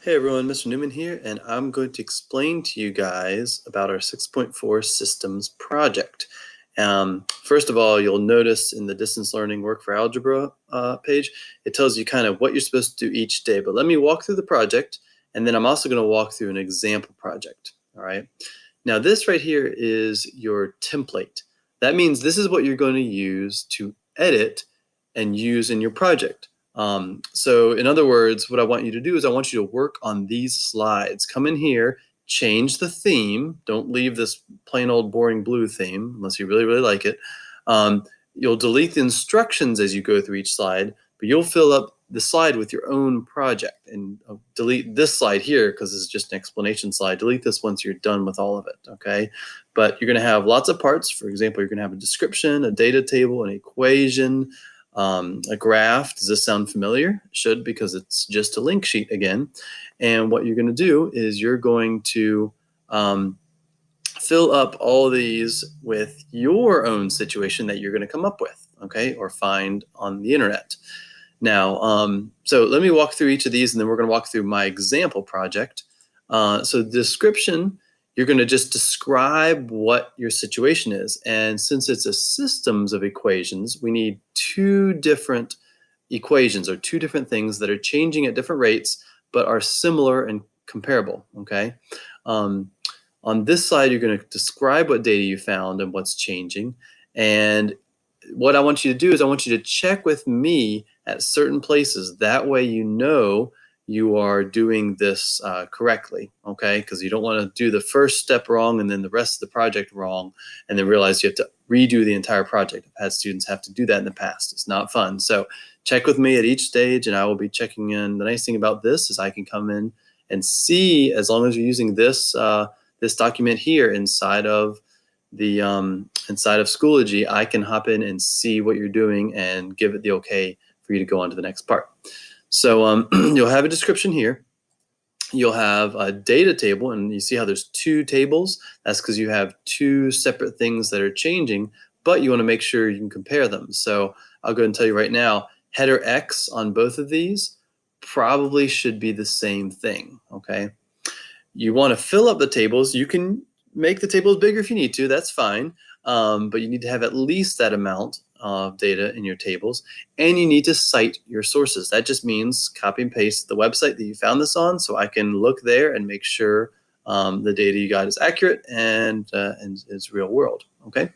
Hey everyone, Mr. Newman here, and I'm going to explain to you guys about our 6.4 systems project. First of all, you'll notice in the distance learning work for algebra page, it tells you kind of what you're supposed to do each day. But let me walk through the project, and then I'm also going to walk through an example project. All right. Now this right here is your template. That means this is what you're going to use to edit and use in your project. So in other words, what I want you to do is I want you to work on these slides. Come in here, change the theme. Don't leave this plain old boring blue theme unless you really, really like it. You'll delete the instructions as you go through each slide, but you'll fill up the slide with your own project, and delete this slide here because it's just an explanation slide. Delete this once you're done with all of it, okay? But you're going to have lots of parts. For example, you're going to have a description, a data table, an equation, a graph. Does this sound familiar? It should, because it's just a link sheet again. And what you're going to do is you're going to fill up all these with your own situation that you're going to come up with, okay, or find on the internet. Now, so let me walk through each of these, and then we're going to walk through my example project. So the description, you're going to just describe what your situation is. And since it's a systems of equations, we need two different equations, or two different things that are changing at different rates but are similar and comparable, okay? On this side, you're going to describe what data you found and what's changing. And what I want you to do is I want you to check with me at certain places. That way you know you are doing this correctly, okay? Because you don't want to do the first step wrong and then the rest of the project wrong and then realize you have to redo the entire project. I've had students have to do that in the past. It's not fun. So check with me at each stage, and I will be checking in. The nice thing about this is I can come in and see, as long as you're using this this document here inside of the inside of Schoology, I can hop in and see what you're doing and give it the okay for you to go on to the next part. So you'll have a description here. You'll have a data table, and you see how there's two tables. That's because you have two separate things that are changing, but you want to make sure you can compare them. So I'll go ahead and tell you right now, header X on both of these probably should be the same thing, okay? You want to fill up the tables. You can make the tables bigger if you need to, that's fine. But you need to have at least that amount of data in your tables, and you need to cite your sources. That just means copy and paste the website that you found this on, so I can look there and make sure the data you got is accurate and is real world, okay?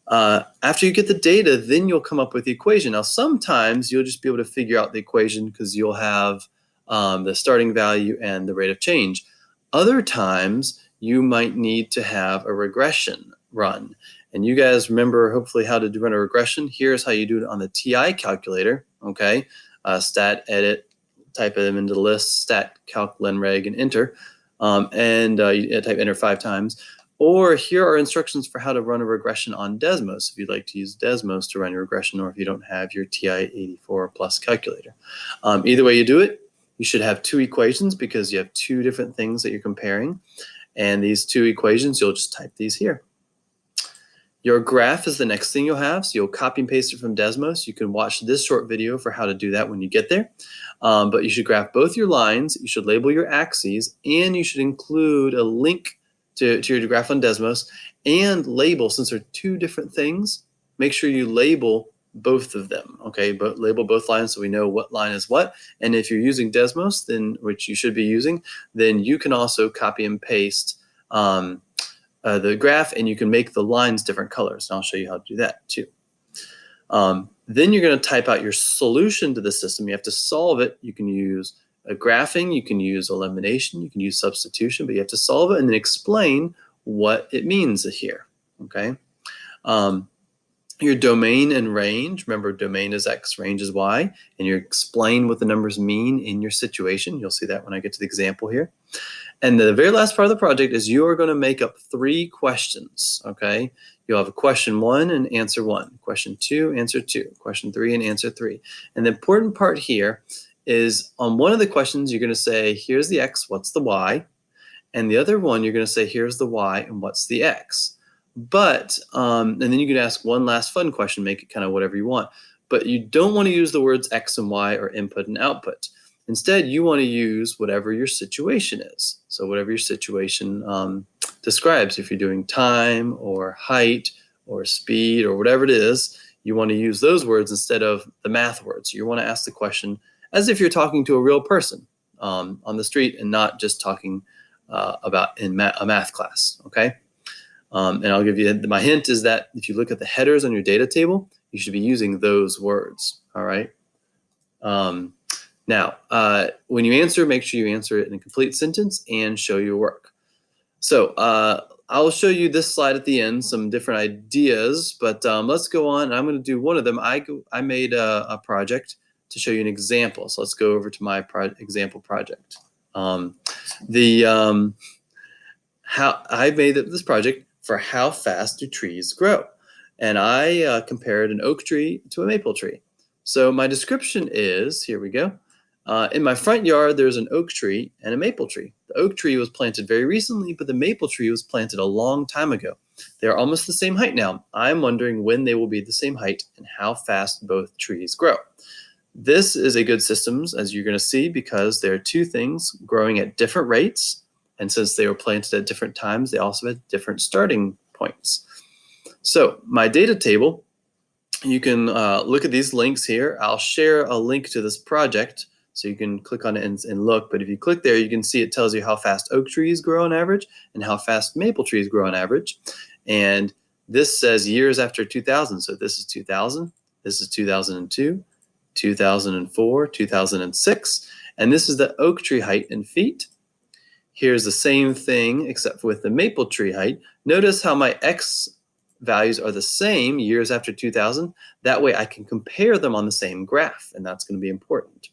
After you get the data, then you'll come up with the equation. Now, sometimes you'll just be able to figure out the equation because you'll have the starting value and the rate of change. Other times, you might need to have a regression run. And you guys remember, hopefully, how to run a regression. Here's how you do it on the TI calculator, okay? Stat, edit, type them into the list, stat, calc, len, reg, and enter. You type enter 5 times. Or here are instructions for how to run a regression on Desmos if you'd like to use Desmos to run your regression, or if you don't have your TI-84 plus calculator. Either way you do it, you should have two equations because you have two different things that you're comparing. And these two equations, you'll just type these here. Your graph is the next thing you'll have, so you'll copy and paste it from Desmos. You can watch this short video for how to do that when you get there. But you should graph both your lines, you should label your axes, and you should include a link to your graph on Desmos, and label, since they're two different things, make sure you label both of them, okay? But label both lines so we know what line is what. And if you're using Desmos, then, which you should be using, then you can also copy and paste the graph, and you can make the lines different colors. And I'll show you how to do that too. Then you're going to type out your solution to the system. You have to solve it. You can use a graphing, you can use elimination, you can use substitution, but you have to solve it and then explain what it means here, okay? Your domain and range, remember domain is X, range is Y, and you explain what the numbers mean in your situation. You'll see that when I get to the example here. And the very last part of the project is you are going to make up 3 questions, okay? You'll have a question 1 and answer 1, question 2, answer 2, question 3 and answer 3. And the important part here is on one of the questions, you're going to say, here's the X, what's the Y? And the other one, you're going to say, here's the Y and what's the X? But, and then you can ask one last fun question, make it kind of whatever you want. But you don't want to use the words X and Y or input and output. Instead, you want to use whatever your situation is. So whatever your situation describes, if you're doing time or height or speed or whatever it is, you want to use those words instead of the math words. You want to ask the question as if you're talking to a real person on the street and not just talking about in a math class, okay? And I'll give you, my hint is that if you look at the headers on your data table, you should be using those words, all right? Now, when you answer, make sure you answer it in a complete sentence and show your work. So I'll show you this slide at the end, some different ideas, but let's go on. I'm going to do one of them. I made a project to show you an example. So let's go over to my example project. How I made this project for how fast do trees grow. And I compared an oak tree to a maple tree. So my description is, here we go. In my front yard, there's an oak tree and a maple tree. The oak tree was planted very recently, but the maple tree was planted a long time ago. They are almost the same height now. I'm wondering when they will be the same height and how fast both trees grow. This is a good systems, as you're going to see, because there are two things growing at different rates. And since they were planted at different times, they also had different starting points. So my data table, you can look at these links here. I'll share a link to this project so you can click on it and look. But if you click there, you can see it tells you how fast oak trees grow on average and how fast maple trees grow on average. And this says years after 2000. So this is 2000, this is 2002, 2004, 2006, and this is the oak tree height in feet. Here's the same thing except with the maple tree height. Notice how my X values are the same years after 2000. That way I can compare them on the same graph, and that's going to be important.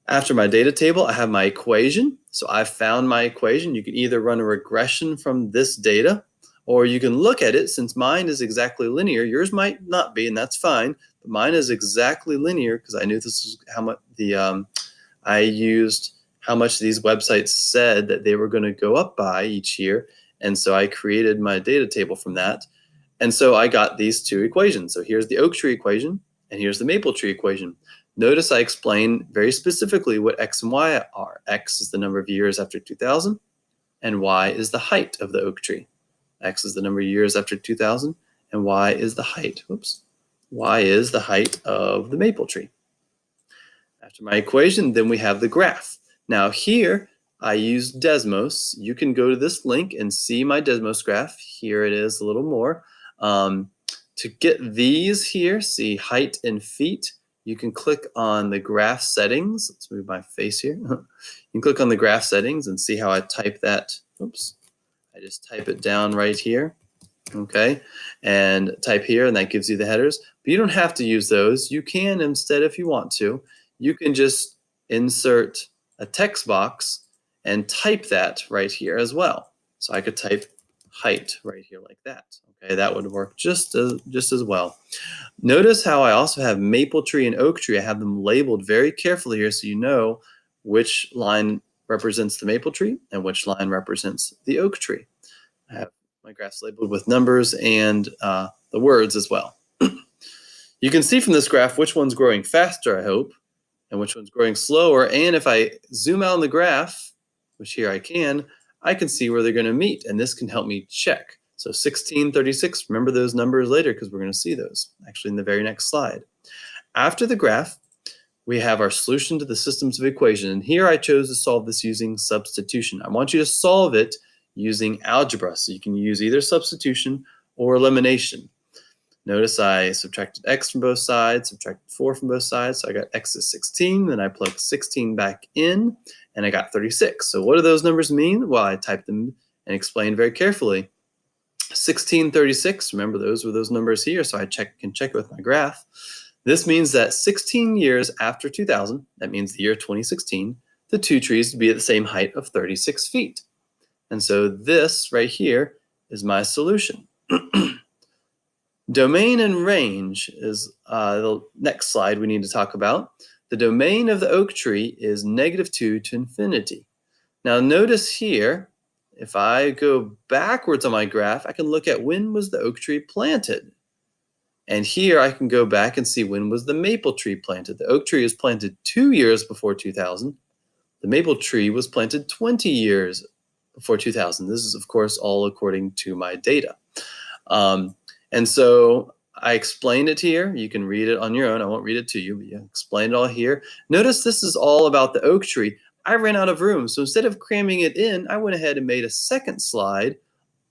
After my data table, I have my equation. So I found my equation. You can either run a regression from this data, or you can look at it. Since mine is exactly linear, yours might not be, and that's fine. But mine is exactly linear because I knew this is how much I used how much these websites said that they were going to go up by each year. And so I created my data table from that. And so I got these two equations. So here's the oak tree equation, and here's the maple tree equation. Notice I explain very specifically what X and Y are. X is the number of years after 2000, and Y is the height of the oak tree. X is the number of years after 2000, and Y is the height. Whoops. Y is the height of the maple tree. After my equation, then we have the graph. Now here, I use Desmos. You can go to this link and see my Desmos graph. Here it is a little more. To get these here, see height and feet, you can click on the graph settings. Let's move my face here. You can click on the graph settings and see how I type that. Oops. I just type it down right here. Okay, and type here, and that gives you the headers. But you don't have to use those. You can instead, if you want to, you can just insert a text box and type that right here as well. So I could type height right here like that. Okay, that would work just as well. Notice how I also have maple tree and oak tree. I have them labeled very carefully here so you know which line represents the maple tree and which line represents the oak tree. I have my graphs labeled with numbers and the words as well. You can see from this graph which one's growing faster, I hope, and which one's growing slower. And if I zoom out on the graph, which here I can see where they're going to meet, and this can help me check. So 1636, remember those numbers later because we're going to see those actually in the very next slide. After the graph, we have our solution to the systems of equation. And here I chose to solve this using substitution. I want you to solve it using algebra. So you can use either substitution or elimination. Notice I subtracted x from both sides, subtracted 4 from both sides. So I got x is 16, then I plugged 16 back in, and I got 36. So what do those numbers mean? Well, I typed them and explained very carefully. 1636, remember those were those numbers here, so I can check it with my graph. This means that 16 years after 2000, that means the year 2016, the two trees would be at the same height of 36 feet. And so this right here is my solution. Domain and range is the next slide we need to talk about. The domain of the oak tree is -2 to infinity. Now notice here, if I go backwards on my graph, I can look at when was the oak tree planted. And here I can go back and see when was the maple tree planted. The oak tree was planted 2 years before 2000. The maple tree was planted 20 years before 2000. This is, of course, all according to my data. And so I explained it here. You can read it on your own. I won't read it to you, but you explain it all here. Notice this is all about the oak tree. I ran out of room, so instead of cramming it in, I went ahead and made a second slide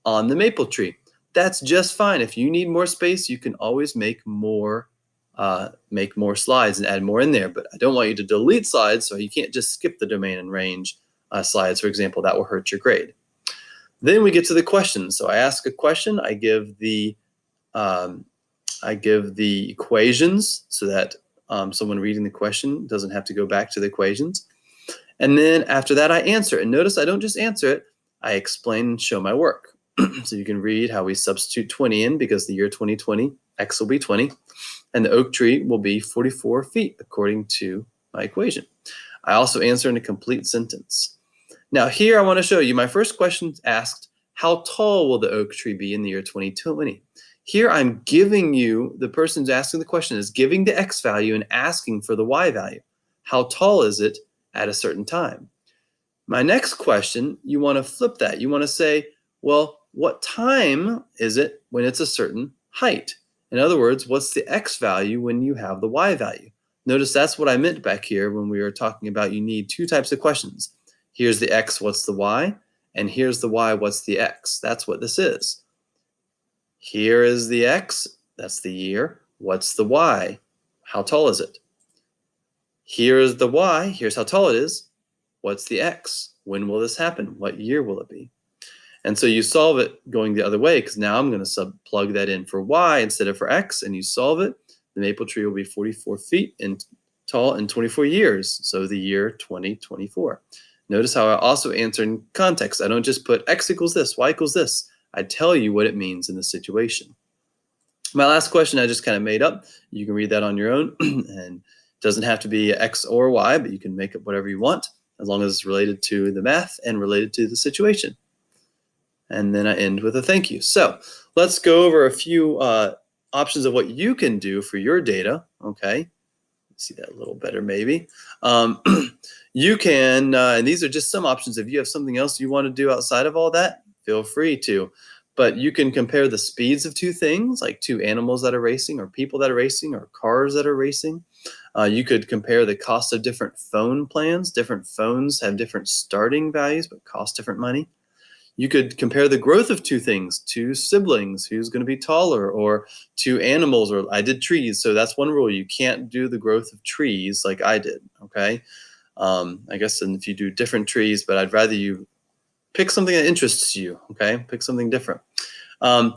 on the maple tree. That's just fine. If you need more space, you can always make more slides and add more in there. But I don't want you to delete slides, so you can't just skip the domain and range slides, for example. That will hurt your grade. Then we get to the questions. So I ask a question. I give the equations so that someone reading the question doesn't have to go back to the equations. And then after that, I answer it. And notice I don't just answer it. I explain and show my work. So you can read how we substitute 20 in because the year 2020, x will be 20, and the oak tree will be 44 feet according to my equation. I also answer in a complete sentence. Now here I want to show you, my first question asked, how tall will the oak tree be in the year 2020? Here I'm giving you, the person who's asking the question is giving the x value and asking for the y value. How tall is it at a certain time? My next question, you want to flip that. You want to say, well, what time is it when it's a certain height? In other words, what's the x value when you have the y value? Notice that's what I meant back here when we were talking about you need two types of questions. Here's the x, what's the y? And here's the y, what's the x? That's what this is. Here is the x, that's the year. What's the y? How tall is it? Here is the y, here's how tall it is. What's the x? When will this happen? What year will it be? And so you solve it going the other way, because now I'm going to plug that in for y instead of for x, and you solve it. The maple tree will be 44 feet tall in 24 years, so the year 2024. Notice how I also answer in context. I don't just put x equals this, y equals this. I tell you what it means in the situation. My last question I just kind of made up. You can read that on your own, and it doesn't have to be x or y, but you can make up whatever you want, as long as it's related to the math and related to the situation. And then I end with a thank you. So let's go over a few options of what you can do for your data. Okay, see that a little better maybe. You can, and these are just some options. If you have something else you want to do outside of all that, feel free to. But you can compare the speeds of two things, like two animals that are racing, or people that are racing, or cars that are racing. You could compare the cost of different phone plans. Different phones have different starting values, but cost different money. You could compare the growth of two things, two siblings, who's going to be taller, or two animals, or I did trees. So that's one rule. You can't do the growth of trees like I did, okay? I guess and if you do different trees, but I'd rather you pick something that interests you, okay? Pick something different. You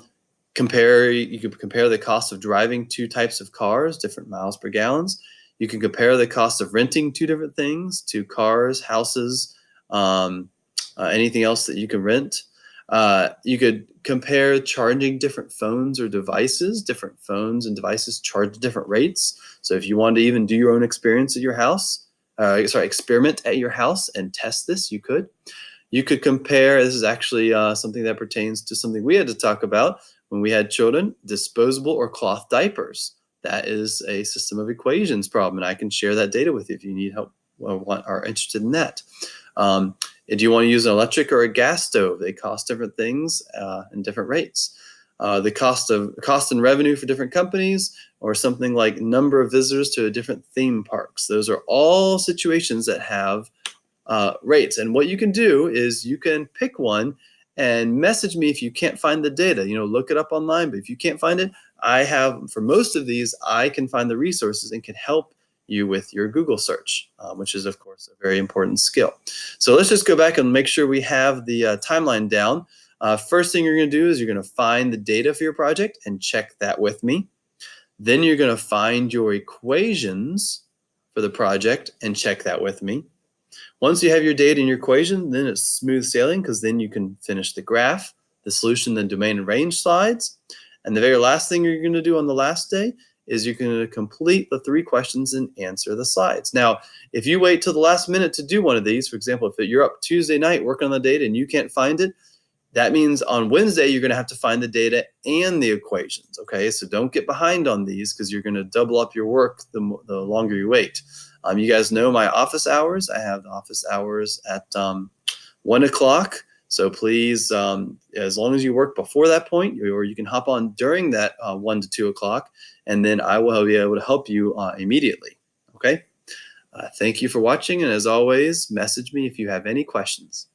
could compare the cost of driving two types of cars, different miles per gallons. You can compare the cost of renting two different things, two cars, houses, anything else that you can rent. You could compare charging different phones or devices. Different phones and devices charge at different rates. So if you wanted to even do your own experiment at your house and test this, you could. You could compare, this is actually something that pertains to something we had to talk about when we had children, disposable or cloth diapers. That is a system of equations problem, and I can share that data with you if you need help or are interested in that. Do you want to use an electric or a gas stove? They cost different things and different rates. The cost and revenue for different companies, or something like number of visitors to different theme parks. Those are all situations that have rates. And what you can do is you can pick one and message me if you can't find the data. Look it up online, but if you can't find it, for most of these, I can find the resources and can help you with your Google search, which is, of course, a very important skill. So let's just go back and make sure we have the timeline down. First thing you're going to do is you're going to find the data for your project and check that with me. Then you're going to find your equations for the project and check that with me. Once you have your data and your equation, then it's smooth sailing, because then you can finish the graph, the solution, the domain and range slides. And the very last thing you're going to do on the last day is you're going to complete the 3 questions and answer the slides. Now, if you wait till the last minute to do one of these, for example, if you're up Tuesday night working on the data and you can't find it, That means on Wednesday, you're going to have to find the data and the equations, okay? So don't get behind on these because you're going to double up your work the longer you wait. You guys know my office hours. I have the office hours at 1 o'clock. So please, as long as you work before that point, or you can hop on during that 1 to 2 o'clock, and then I will be able to help you immediately, okay? Thank you for watching, and as always, message me if you have any questions.